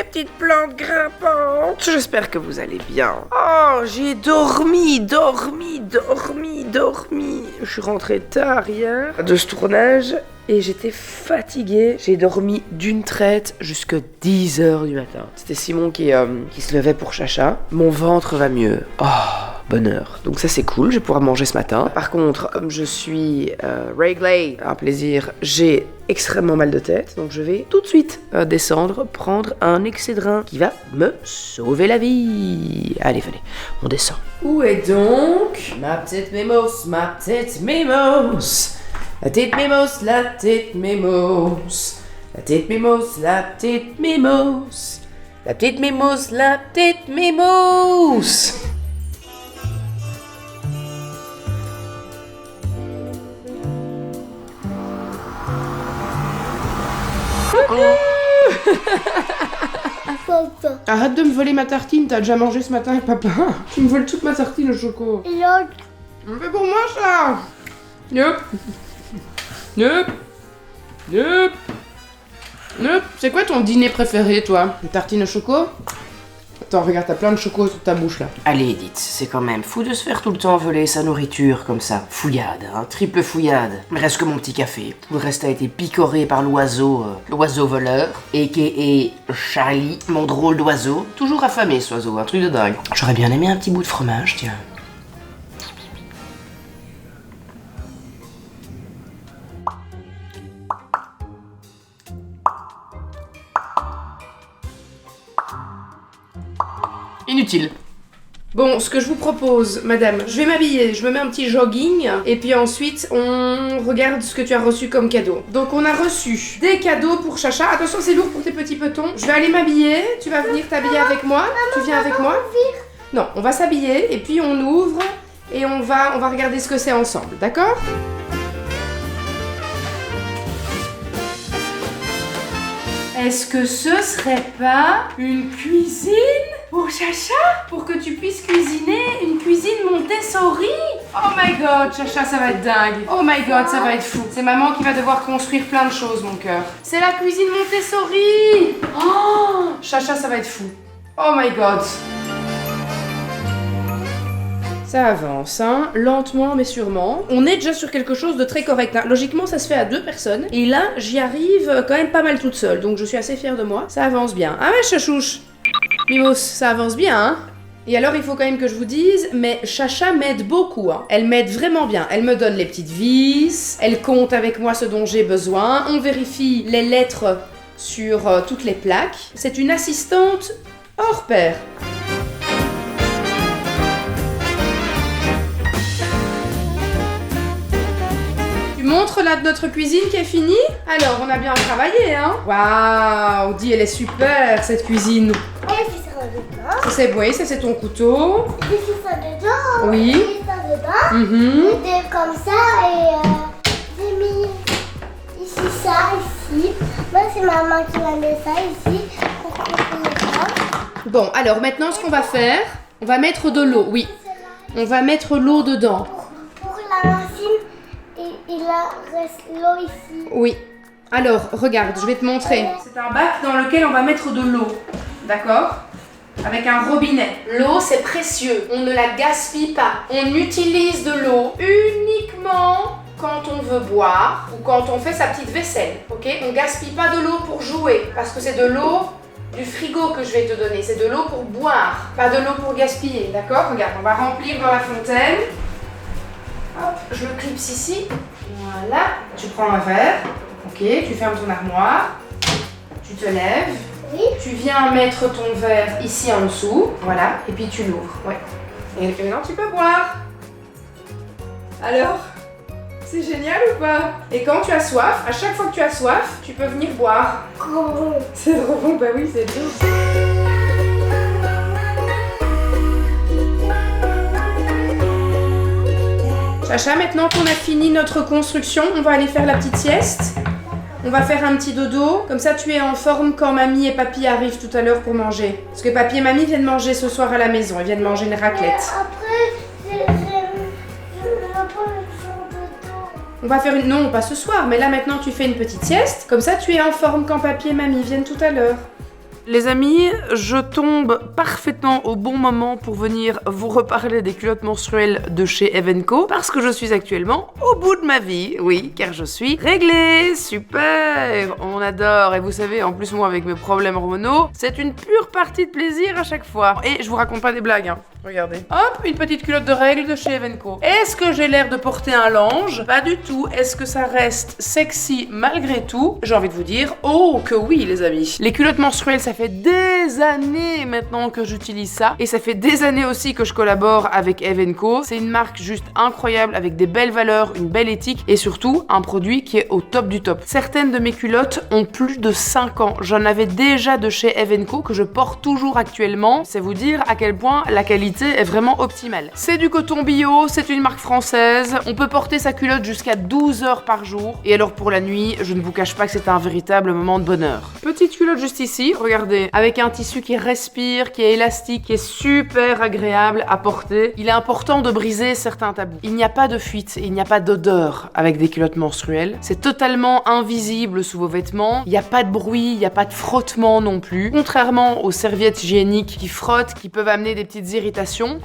mes petites plantes grimpantes. J'espère que vous allez bien. Oh, j'ai dormi. Je suis rentrée tard hier de ce tournage et j'étais fatiguée. J'ai dormi d'une traite jusqu'à 10h du matin. C'était Simon qui se levait pour Chacha. Mon ventre va mieux. Oh, bonheur. Donc ça c'est cool, je vais pouvoir manger ce matin. Par contre, comme je suis réglée, un plaisir, j'ai extrêmement mal de tête. Donc je vais tout de suite descendre, prendre un Excédrin qui va me sauver la vie. Allez, venez, on descend. Où est donc ma petite Mimos, ma petite Mimos? La petite Mimos, la petite Mimos. La petite Mimos, la petite Mimos. La petite Mimos, la petite Mimos. Arrête de me voler ma tartine, t'as déjà mangé ce matin avec papa. Tu me voles toute ma tartine au choco. Et l'autre. Fais pour moi ça. Nope. Nope. Nope. Nope. C'est quoi ton dîner préféré, toi? Une tartine au choco? Attends, regarde, t'as plein de choco sur ta bouche, là. Allez, Edith, c'est quand même fou de se faire tout le temps voler sa nourriture, comme ça. Fouillade, hein, triple fouillade. Il me reste que mon petit café. Tout le reste a été picoré par l'oiseau voleur, a.k.a. Charlie, mon drôle d'oiseau. Toujours affamé, ce oiseau, un truc de dingue. J'aurais bien aimé un petit bout de fromage, tiens. Inutile. Bon, ce que je vous propose, madame, je vais m'habiller, je me mets un petit jogging, et puis ensuite, on regarde ce que tu as reçu comme cadeau. Donc, on a reçu des cadeaux pour Chacha. Attention, c'est lourd pour tes petits petons. Je vais aller m'habiller, tu vas venir t'habiller avec moi. Tu viens avec moi? Non, on va s'habiller, et puis on ouvre, et on va regarder ce que c'est ensemble, d'accord? Est-ce que ce serait pas une cuisine pour Chacha? Pour que tu puisses cuisiner une cuisine Montessori? Oh my god, Chacha, ça va être dingue. Oh my god, ça va être fou. C'est maman qui va devoir construire plein de choses, mon cœur. C'est la cuisine Montessori. Oh, Chacha, ça va être fou. Oh my god. Ça avance, hein, lentement mais sûrement. On est déjà sur quelque chose de très correct, hein. Logiquement, ça se fait à 2 personnes. Et là, j'y arrive quand même pas mal toute seule. Donc, je suis assez fière de moi. Ça avance bien. Ah ouais, chachouche. Mimos, ça avance bien, hein. Et alors, il faut quand même que je vous dise, mais Chacha m'aide beaucoup, hein. Elle m'aide vraiment bien. Elle me donne les petites vis. Elle compte avec moi ce dont j'ai besoin. On vérifie les lettres sur toutes les plaques. C'est une assistante hors pair. Montre là notre cuisine qui est finie. Alors, on a bien travaillé, hein. Waouh, dis, elle est super, cette cuisine. Et fait ça dedans. Ça, c'est, oui, ça, c'est ton couteau. Et fait ça dedans. Oui. Et fait ça dedans. Et comme ça, et j'ai mis ici ça, ici. Moi, c'est maman qui m'a mis ça ici. Pour couper ça. Bon, alors maintenant, ce qu'on va faire, on va mettre de l'eau, oui. On va mettre l'eau dedans. Pour la machine. Il reste l'eau ici. Oui. Alors, regarde, je vais te montrer. C'est un bac dans lequel on va mettre de l'eau. D'accord? Avec un robinet. L'eau, c'est précieux. On ne la gaspille pas. On utilise de l'eau uniquement quand on veut boire ou quand on fait sa petite vaisselle. Ok? On gaspille pas de l'eau pour jouer. Parce que c'est de l'eau du frigo que je vais te donner. C'est de l'eau pour boire. Pas de l'eau pour gaspiller. D'accord? Regarde, on va remplir dans la fontaine. Hop, je le clipse ici. Voilà. Tu prends un verre. Ok, tu fermes ton armoire. Tu te lèves. Oui. Tu viens mettre ton verre ici en dessous. Voilà. Et puis tu l'ouvres. Ouais. Et maintenant tu peux boire. Alors, c'est génial ou pas? Et quand tu as soif, à chaque fois que tu as soif, tu peux venir boire. Trop bon. C'est trop bon, bah oui, c'est bien. Chacha, maintenant qu'on a fini notre construction, on va aller faire la petite sieste. On va faire un petit dodo. Comme ça, tu es en forme quand mamie et papy arrivent tout à l'heure pour manger. Parce que papy et mamie viennent manger ce soir à la maison. Ils viennent manger une raclette. Après, je ne veux pas faire dodo. On va faire une... Non, pas ce soir. Mais là, maintenant, tu fais une petite sieste. Comme ça, tu es en forme quand papy et mamie viennent tout à l'heure. Les amis, je tombe parfaitement au bon moment pour venir vous reparler des culottes menstruelles de chez Evenco parce que je suis actuellement au bout de ma vie, oui, car je suis réglée, super, on adore, et vous savez, en plus moi avec mes problèmes hormonaux, c'est une pure partie de plaisir à chaque fois. Et je vous raconte pas des blagues, hein. Regardez. Hop, une petite culotte de règles de chez Evenco. Est-ce que j'ai l'air de porter un lange? Pas du tout. Est-ce que ça reste sexy malgré tout? J'ai envie de vous dire, oh que oui les amis. Les culottes menstruelles, ça fait des années maintenant que j'utilise ça. Et ça fait des années aussi que je collabore avec Evenco. C'est une marque juste incroyable avec des belles valeurs, une belle éthique et surtout un produit qui est au top du top. Certaines de mes culottes ont plus de 5 ans. J'en avais déjà de chez Evenco que je porte toujours actuellement. C'est vous dire à quel point la qualité est vraiment optimale. C'est du coton bio, c'est une marque française. On peut porter sa culotte jusqu'à 12 heures par jour. Et alors pour la nuit, je ne vous cache pas que c'est un véritable moment de bonheur. Petite culotte juste ici, regardez, avec un tissu qui respire, qui est élastique, qui est super agréable à porter. Il est important de briser certains tabous. Il n'y a pas de fuite, il n'y a pas d'odeur avec des culottes menstruelles. C'est totalement invisible sous vos vêtements. Il n'y a pas de bruit, il n'y a pas de frottement non plus. Contrairement aux serviettes hygiéniques qui frottent, qui peuvent amener des petites irritations,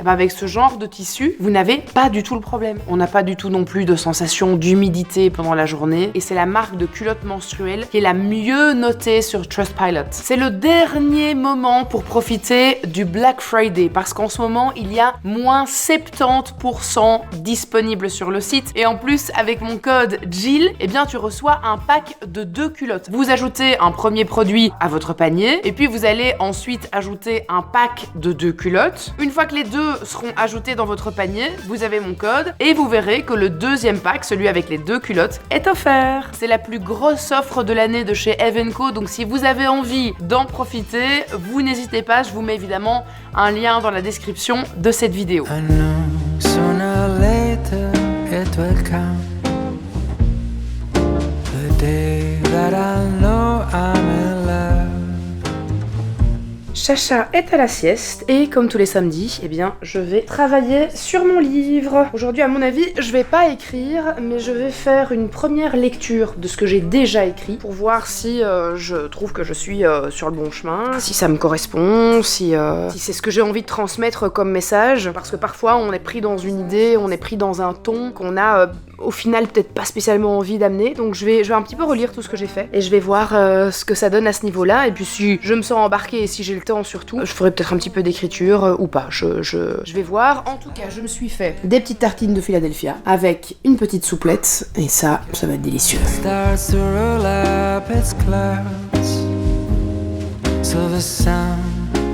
avec ce genre de tissu, vous n'avez pas du tout le problème. On n'a pas du tout non plus de sensation d'humidité pendant la journée. Et c'est la marque de culottes menstruelles qui est la mieux notée sur Trustpilot. C'est le dernier moment pour profiter du Black Friday parce qu'en ce moment, il y a moins 70% disponible sur le site. Et en plus, avec mon code Jill, eh bien, tu reçois un pack de 2 culottes. Vous ajoutez un premier produit à votre panier et puis vous allez ensuite ajouter un pack de 2 culottes. Une fois que les deux seront ajoutés dans votre panier, vous avez mon code et vous verrez que le deuxième pack, celui avec les 2 culottes, est offert. C'est la plus grosse offre de l'année de chez Evenco, donc si vous avez envie d'en profiter, vous n'hésitez pas, je vous mets évidemment un lien dans la description de cette vidéo. I know sooner or later it will come. The day that I know I'm in love. Chacha est à la sieste et comme tous les samedis, eh bien, je vais travailler sur mon livre. Aujourd'hui, à mon avis, je vais pas écrire, mais je vais faire une première lecture de ce que j'ai déjà écrit pour voir si je trouve que je suis sur le bon chemin, si ça me correspond, si c'est ce que j'ai envie de transmettre comme message. Parce que parfois, on est pris dans une idée, on est pris dans un ton qu'on a au final peut-être pas spécialement envie d'amener. Donc je vais un petit peu relire tout ce que j'ai fait et je vais voir ce que ça donne à ce niveau-là. Et puis si je me sens embarquée et si j'ai le temps surtout, je ferai peut-être un petit peu d'écriture ou pas. Je vais voir. En tout cas, je me suis fait des petites tartines de Philadelphia avec une petite souplette et ça va être délicieux. Starts to roll up its clouds. So the sun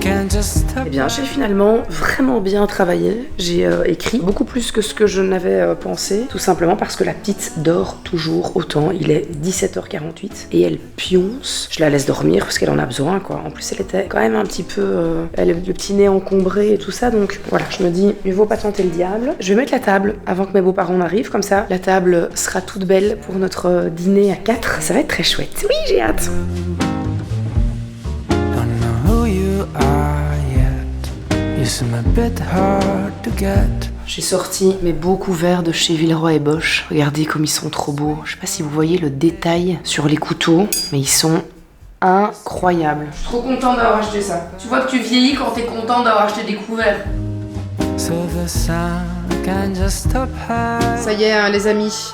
can't just stop. Eh bien, j'ai finalement vraiment bien travaillé. J'ai écrit beaucoup plus que ce que je n'avais pensé, tout simplement parce que la petite dort toujours autant. Il est 17h48 et elle pionce. Je la laisse dormir parce qu'elle en a besoin, quoi. En plus, elle était quand même un petit peu... elle a le petit nez encombré et tout ça, donc voilà, je me dis, mieux vaut pas tenter le diable. Je vais mettre la table avant que mes beaux-parents n'arrivent, comme ça, la table sera toute belle pour notre dîner à 4. Ça va être très chouette. Oui, j'ai hâte. You seem a bit hard to get. J'ai sorti mes beaux couverts de chez Villeroy et Boch. Regardez comme ils sont trop beaux. Je sais pas si vous voyez le détail sur les couteaux, mais ils sont incroyables. Je suis trop contente d'avoir acheté ça. Tu vois que tu vieillis quand t'es content d'avoir acheté des couverts. So the sun can just stop her. Ça y est, hein, les amis.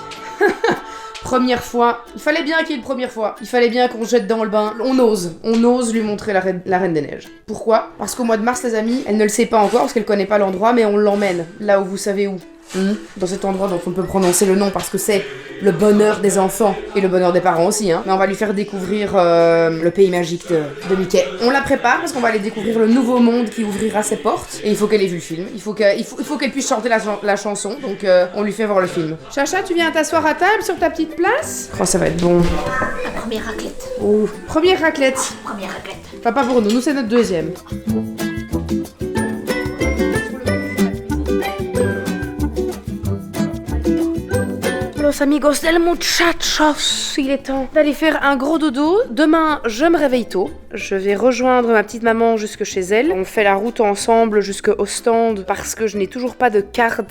Première fois. Il fallait bien qu'il y ait une première fois. Il fallait bien qu'on se jette dans le bain. On ose lui montrer la Reine des Neiges. Pourquoi? Parce qu'au mois de mars, les amis, elle ne le sait pas encore parce qu'elle connaît pas l'endroit, mais on l'emmène là où vous savez où. Dans cet endroit dont on peut prononcer le nom parce que c'est le bonheur des enfants et le bonheur des parents aussi, hein. Mais on va lui faire découvrir le pays magique de Mickey. On la prépare parce qu'on va aller découvrir le nouveau monde qui ouvrira ses portes et il faut qu'elle ait vu le film. Il faut qu'elle puisse chanter la chanson, donc on lui fait voir le film. Chacha, tu viens t'asseoir à table sur ta petite place? Oh, ça va être bon. La première raclette. Oh, première raclette. Première raclette. Enfin, pas pour nous c'est notre deuxième. Caballeros amigos del muchachos. Il est temps d'aller faire un gros dodo. Demain, je me réveille tôt. Je vais rejoindre ma petite maman jusque chez elle. On fait la route ensemble jusqu'au stand parce que je n'ai toujours pas de carte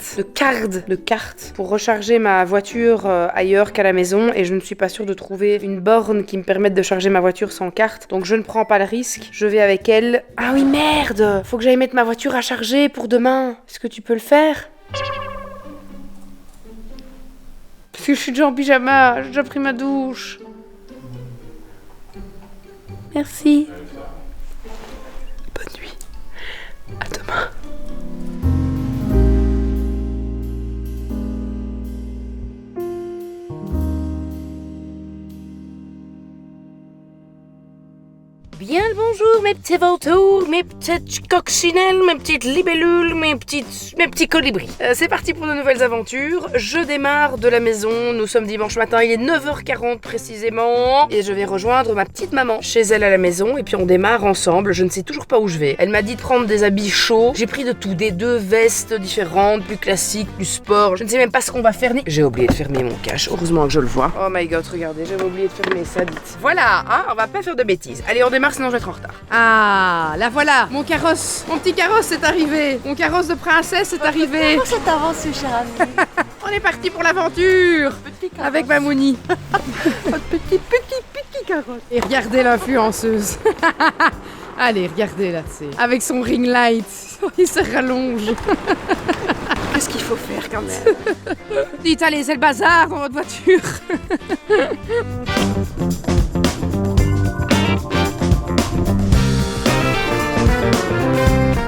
pour recharger ma voiture ailleurs qu'à la maison et je ne suis pas sûre de trouver une borne qui me permette de charger ma voiture sans carte. Donc je ne prends pas le risque. Je vais avec elle. Ah oui, merde! Faut que j'aille mettre ma voiture à charger pour demain. Est-ce que tu peux le faire? Parce que je suis déjà en pyjama, j'ai déjà pris ma douche. Merci. Bonne nuit. À demain. Bien le bonjour mes petits vautours, mes petites coccinelles, mes petites libellules, mes petits colibris. C'est parti pour de nouvelles aventures. Je démarre de la maison, nous sommes dimanche matin, il est 9h40 précisément. Et je vais rejoindre ma petite maman chez elle à la maison et puis on démarre ensemble. Je ne sais toujours pas où je vais. Elle m'a dit de prendre des habits chauds. J'ai pris de tout, des 2 vestes différentes, plus classiques, plus sport. Je ne sais même pas ce qu'on va faire ni... J'ai oublié de fermer mon cache, heureusement que je le vois. Oh my god, regardez, j'avais oublié de fermer ça, dites. Voilà, hein, on va pas faire de bêtises. Allez, on démarre sinon je vais être en retard. Ah, la voilà, mon carrosse, mon petit carrosse est arrivé. Mon carrosse de princesse est arrivé. Comment ça t'avance, cher ami? On est parti pour l'aventure avec Mamouni. Votre petit carrosse. Et regardez l'influenceuse. Allez, regardez là, tu sais. Avec son ring light, il se rallonge. Qu'est-ce qu'il faut faire quand même? Dites, allez, c'est le bazar dans votre voiture.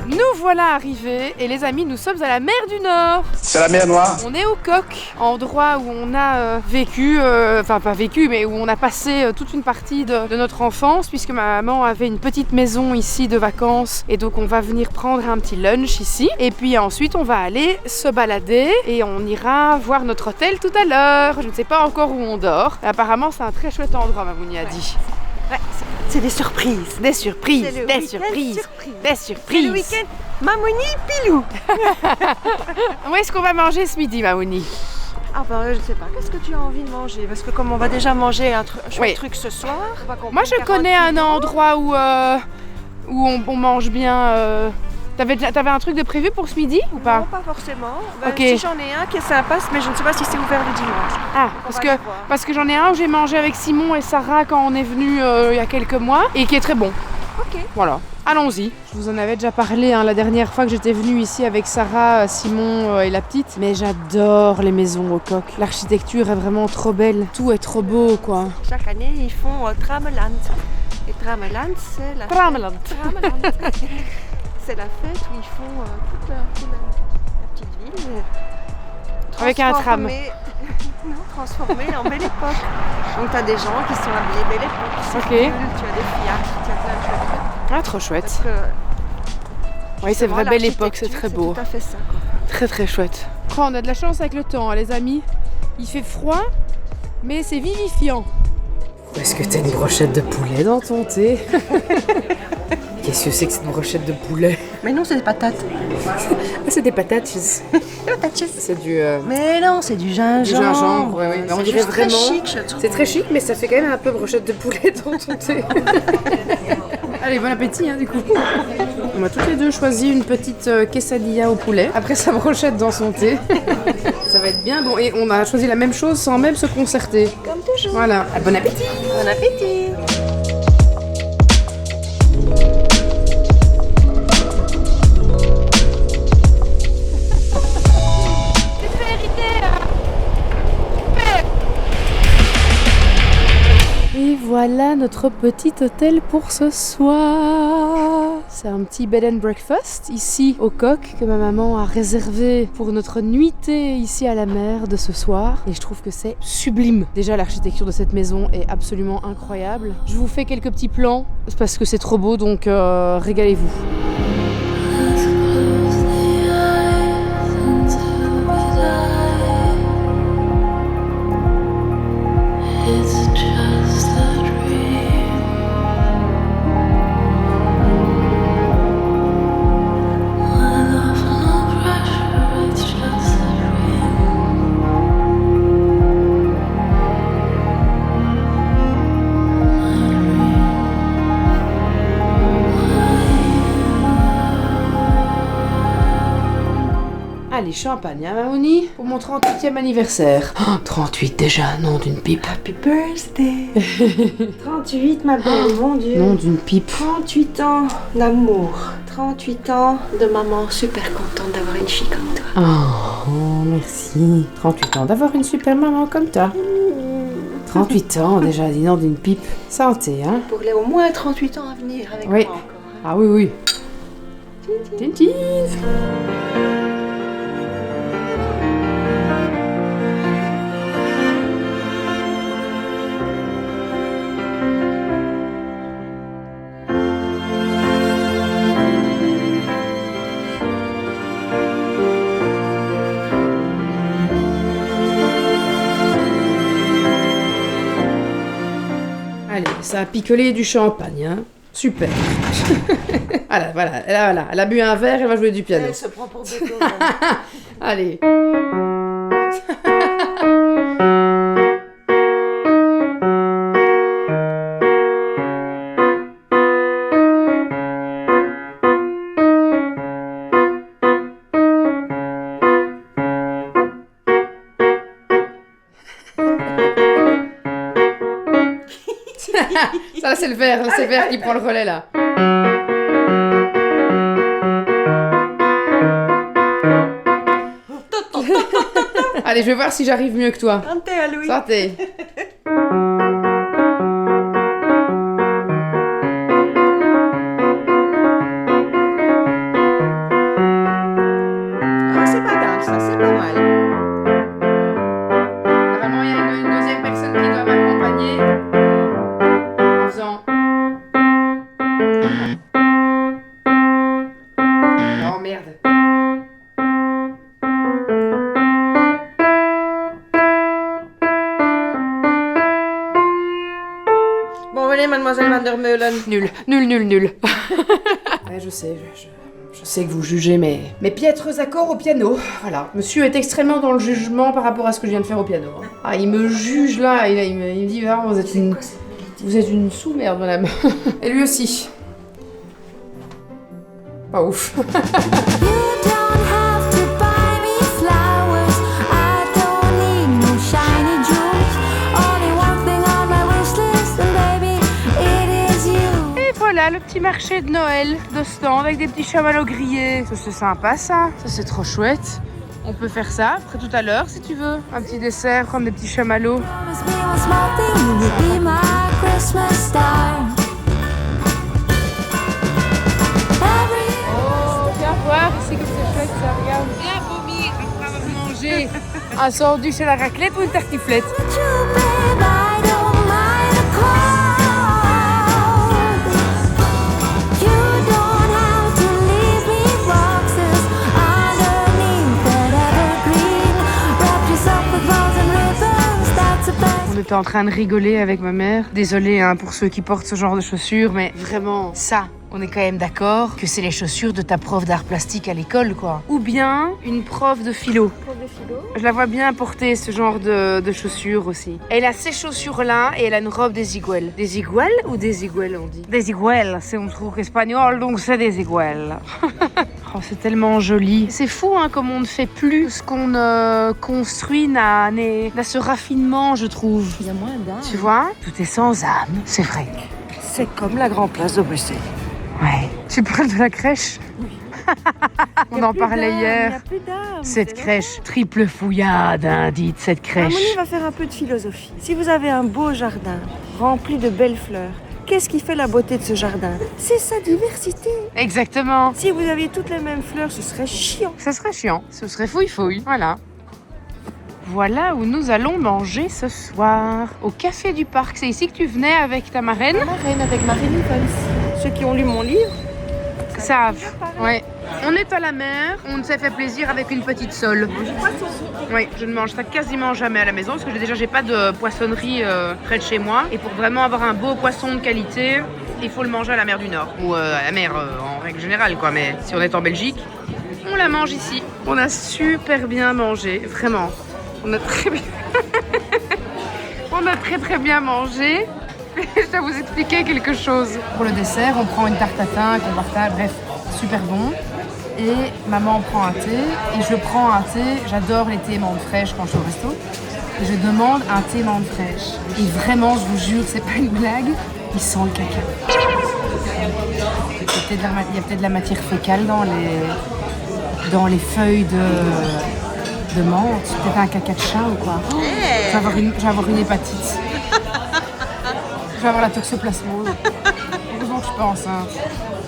Nous voilà arrivés et les amis, nous sommes à la mer du Nord. C'est la mer Noire. On est au Coq, endroit où on a vécu, enfin pas vécu, mais où on a passé toute une partie de notre enfance puisque ma maman avait une petite maison ici de vacances et donc on va venir prendre un petit lunch ici et puis ensuite on va aller se balader et on ira voir notre hôtel tout à l'heure. Je ne sais pas encore où on dort. Apparemment c'est un très chouette endroit, Mamouni a dit. Ouais, c'est des surprises. Des surprises, C'est le des week-end surprises, surprise. des C'est surprises. le week-end Mamouni Pilou. Où est-ce qu'on va manger ce midi, Mamouni? Ah bah je sais pas, qu'est-ce que tu as envie de manger? Parce que comme on va déjà manger un chouette Oui. truc ce soir, on va Moi je connais un endroit où on mange bien. T'avais un truc de prévu pour ce midi ou pas? Non, pas forcément. Ben, Ok. Si j'en ai un qui est sympa, mais je ne sais pas si c'est ouvert le dimanche. Ah, On va aller voir. parce que j'en ai un où j'ai mangé avec Simon et Sarah quand on est venu il y a quelques mois et qui est très bon. Ok. Voilà, allons-y. Je vous en avais déjà parlé la dernière fois que j'étais venue ici avec Sarah, Simon et la petite. Mais j'adore les maisons au Coq. L'architecture est vraiment trop belle. Tout est trop beau quoi. Chaque année, ils font Trameland. Et Trameland, c'est la Trameland. Trameland. C'est la fête où ils font toute la petite ville. Avec un tram. Non, transformée en belle époque. Donc tu as des gens qui sont habillés belle époque. Ok. Tu as des fiacres, tu as plein de chouettes trucs. Ah, trop chouette. Parce que Oui, c'est vrai, belle époque, c'est très beau. C'est tout à fait ça. Quoi. Très très chouette. Oh, on a de la chance avec le temps, les amis. Il fait froid, mais c'est vivifiant. Est-ce que t'as une brochette de poulet dans ton thé? Qu'est-ce que c'est que cette brochette de poulet? Mais non, c'est des patates. C'est des patates. C'est du... Mais non, c'est du gingembre. Du gingembre, ouais, ouais. C'est On dirait juste très vraiment- chic, je trouve. C'est très chic, mais ça fait quand même un peu brochette de poulet dans ton thé. Allez, bon appétit, hein, du coup. On a toutes les deux choisi une petite quesadilla au poulet, après sa brochette dans son thé. Ça va être bien bon. Et on a choisi la même chose sans même se concerter. Comme toujours. Voilà. Bon appétit! Bon appétit. Et voilà notre petit hôtel pour ce soir. C'est un petit bed and breakfast ici au Coq que ma maman a réservé pour notre nuitée ici à la mer de ce soir. Et je trouve que c'est sublime. Déjà l'architecture de cette maison est absolument incroyable. Je vous fais quelques petits plans parce que c'est trop beau donc régalez-vous. champagne, hein, Mamouni? Pour mon 38e anniversaire. Oh, 38 déjà, nom d'une pipe. Happy birthday. 38, ma belle, mon Dieu. Nom d'une pipe. 38 ans d'amour. 38 ans de maman super contente d'avoir une fille comme toi. Oh, merci. 38 ans d'avoir une super maman comme toi. 38 ans déjà, dis nom d'une pipe. Santé, hein? Pour les au moins 38 ans à venir avec Oui. moi encore. Hein. Ah oui, oui. Tintin. Allez, ça a picolé du champagne, hein. Super. Voilà, elle a bu un verre, elle va jouer du piano. Elle se prend pour Beethoven. Allez. Ça, c'est le verre, c'est le verre qui prend le relais, là. Allez, je vais voir si j'arrive mieux que toi. Santé à Louis. Santé. Ah, c'est pas dingue, ça, c'est pas mal. Vraiment, il y a une deuxième personne qui doit m'accompagner en faisant... Oh merde. Bon, allez, mademoiselle Van der Meulen. Nul. Ouais, je sais, je sais que vous jugez mes piètres accords au piano. Voilà, monsieur est extrêmement dans le jugement par rapport à ce que je viens de faire au piano. Ah, il me juge là, il me dit, ah, vous êtes une sous-merde, madame. Et lui aussi. Pas ouf. You don't have to buy me flowers. I don't need no shiny jewels. Only one thing on my wish list, and baby, it is you. Et voilà le petit marché de Noël d'Ostend avec des petits chamallows grillés. Ça c'est sympa ça. Ça c'est trop chouette. On peut faire ça après tout à l'heure si tu veux. Un petit dessert, prendre des petits chamallows. Promise me one small thing, you will be my Christmas star. Every Oh, viens voir ici que c'est chouette ça, regarde. Viens vomir après avoir mangé un sandwich à la raclette ou une tartiflette. with you, babe, I don't mind the cold. You don't have to leave me boxes underneath that evergreen. Wrap yourself with bows and ribbons, that's the best. On était en train de rigoler avec ma mère. Désolée hein, pour ceux qui portent ce genre de chaussures, mais vraiment, ça, on est quand même d'accord que c'est les chaussures de ta prof d'art plastique à l'école, quoi. Ou bien une prof de philo. Je la vois bien porter ce genre de chaussures aussi. Elle a ces chaussures-là et elle a une robe desigual. Desigual ou desigual, on dit? Desigual, c'est un truc espagnol, donc c'est desigual. Oh, c'est tellement joli. C'est fou, hein, comme on ne fait plus ce qu'on construit n'a ce raffinement, je trouve. Il y a moins d'âme. Tu vois? Tout est sans âme, c'est vrai. C'est comme la Grand Place de Bruxelles. Ouais. Tu parles de la crèche? On en parlait Il n'y hier. a plus d'âme. Cette c'est vrai. crèche, triple fouillade, hein, dites, cette crèche. Harmonie va faire un peu de philosophie. Si vous avez un beau jardin rempli de belles fleurs, qu'est-ce qui fait la beauté de ce jardin? C'est sa diversité. Exactement. Si vous aviez toutes les mêmes fleurs, ce serait chiant. Ça serait chiant, ce serait fouille-fouille, voilà. Voilà où nous allons manger ce soir, au Café du Parc. C'est ici que tu venais avec ta marraine? Ma reine avec Marie Nichols. Ceux qui ont lu mon livre Savent. Ouais. On est à la mer, on s'est fait plaisir avec une petite sole. Oui, je ne mange ça quasiment jamais à la maison parce que j'ai pas de poissonnerie près de chez moi. Et pour vraiment avoir un beau poisson de qualité, il faut le manger à la mer du Nord. Ou à la mer en règle générale, quoi. Mais si on est en Belgique, on la mange ici. On a super bien mangé, vraiment. On a très bien... on a très bien mangé. Je dois vous expliquer quelque chose. Pour le dessert, on prend une tarte tatin qu'on partage, bref, super bon. et maman prend un thé et je prends un thé. J'adore les thés menthe fraîche quand je suis au resto. Et je demande un thé menthe fraîche. Et vraiment, je vous jure, c'est pas une blague, il sent le caca. Il y a peut-être de la matière fécale dans les feuilles de menthe. Peut-être un caca de chat ou quoi. Je vais avoir une hépatite. Je vais avoir la toxoplasmose. Heureusement que je suis pas enceinte.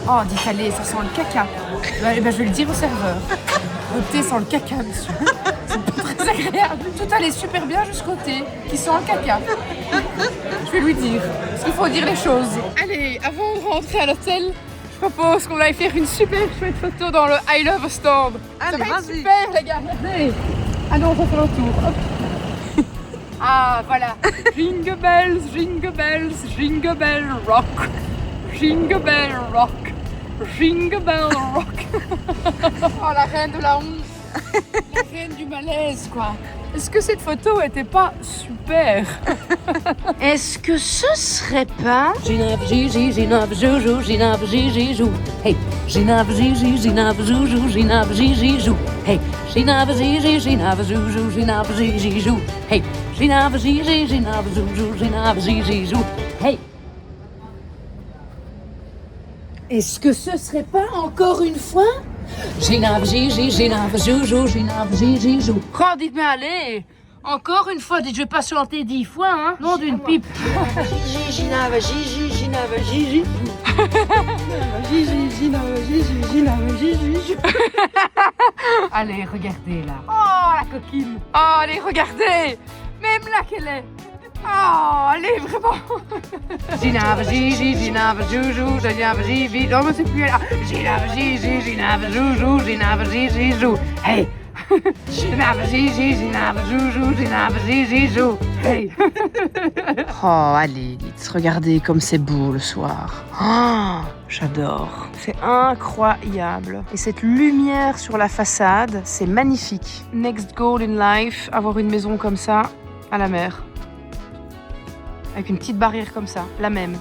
Oh, dites allez, ça sent le caca. Je vais le dire au serveur. Votre thé sent le caca, monsieur. C'est pas très agréable. Tout allait super bien jusqu'au thé, qui sent le caca. Je vais lui dire. Parce qu'il faut dire les choses. Allez, avant de rentrer à l'hôtel, je propose qu'on aille faire une super chouette photo dans le I Love Stand. Ça va être super, les gars. Regardez. Ah non, on va faire le tour. Hop. Ah, voilà. Jingle bells, jingle bells, jingle bell rock. Jingle bell rock. Jingle bell rock. Oh, la reine de la honte. La reine du malaise, quoi. Est-ce que cette photo était pas super? Est-ce que ce serait pas... Ginave Gigi, Ginave Joujou, Ginave Gigi Jou. Hey, Ginave Gigi, Ginave Joujou, Ginave Gigi Jou. Hey, Ginave Gigi, Ginave Joujou, Ginave Gigi Jou. Hey, Ginave Gigi, Ginave Joujou, Ginave Gigi Jou. Hey. Est-ce que ce serait pas encore une fois? Ginave Gigi, Ginave Joujou, Ginave Gigi Jou. Oh, dites-moi, allez. Encore une fois, dites, je vais pas chanter 10 fois, hein. Nom d'une pipe. Gigi, Ginave, Gigi, Ginave, Gigi. Gigi, Ginave, Gigi, Ginave, Gigi. Allez, regardez là. Oh, la coquine. Oh, allez, regardez. Même là qu'elle est. Oh, allez, vraiment. Ginave, Gigi, Ginave, Joujou, Ginave, Gigi. Non, mais c'est plus là. Ginave, Gigi, Ginave, Joujou, Ginave, Gigi, Jou. Hey. Ginave, Gigi, Ginave, Joujou, Ginave, Gigi, Jou. Hey. Oh, allez, dites, regardez comme c'est beau le soir. Oh, j'adore. C'est incroyable. Et cette lumière sur la façade, c'est magnifique. Next goal in life, avoir une maison comme ça, à la mer. Avec une petite barrière comme ça, la même.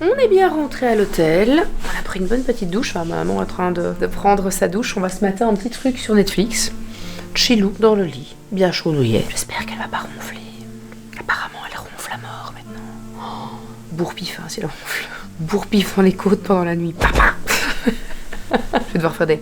On est bien rentré à l'hôtel. On a pris une bonne petite douche. Enfin, maman est en train de prendre sa douche. On va se mater un petit truc sur Netflix. Chillou dans le lit, bien chaudouillet. J'espère qu'elle va pas ronfler. Apparemment, elle ronfle à mort maintenant. Oh, bourre-pif, hein, si elle ronfle. Bourre-pif dans les côtes pendant la nuit. Papa. Je vais devoir faire des...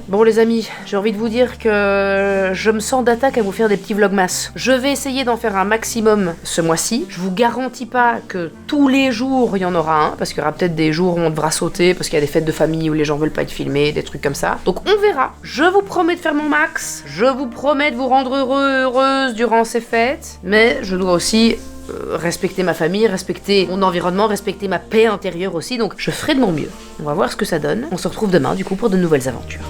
Bon les amis, j'ai envie de vous dire que je me sens d'attaque à vous faire des petits vlogmas. Je vais essayer d'en faire un maximum ce mois-ci. Je vous garantis pas que tous les jours il y en aura un, parce qu'il y aura peut-être des jours où on devra sauter, parce qu'il y a des fêtes de famille où les gens veulent pas être filmés, des trucs comme ça. Donc on verra. Je vous promets de faire mon max. Je vous promets de vous rendre heureux, heureuse durant ces fêtes. Mais je dois aussi... respecter ma famille, respecter mon environnement, respecter ma paix intérieure aussi, donc je ferai de mon mieux. On va voir ce que ça donne. On se retrouve demain du coup pour de nouvelles aventures.